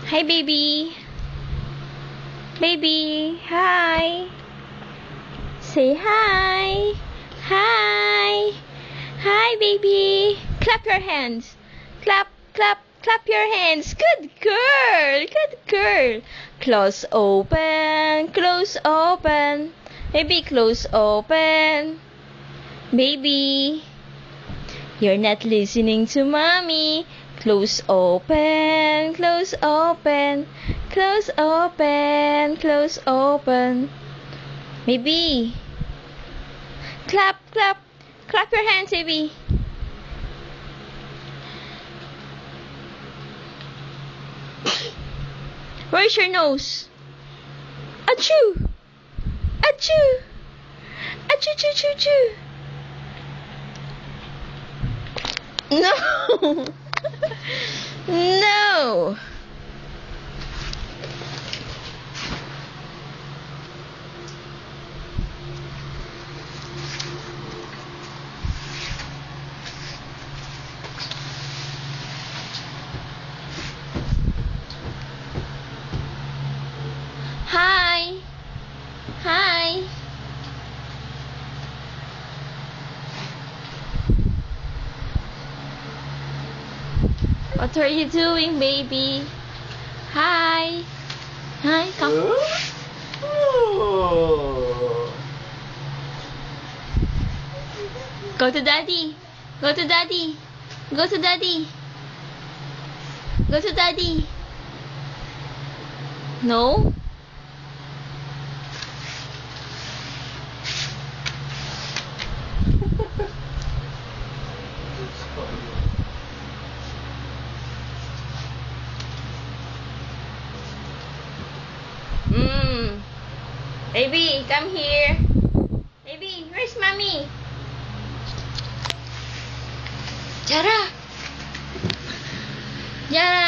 Hi, baby. Baby, hi. Say hi. Hi. Hi, baby. Clap your hands. Clap, clap, clap your hands. Good girl. Good girl. Close, open. Close, open. Baby, close, open. Baby, you're not listening to mommy. Close, open. Close, open. Close, open. Close, open. Baby, clap, clap. Clap your hands, baby. Where's your nose? Achoo! Achoo! Achoo, choo, choo, choo. No! No! Hi! Hi! What are you doing, baby? Hi! Hi, come. Oh. Go to daddy. Go to daddy. Go to daddy. Go to daddy. No? Baby, come here. Baby, where's mommy? Jara. Jara.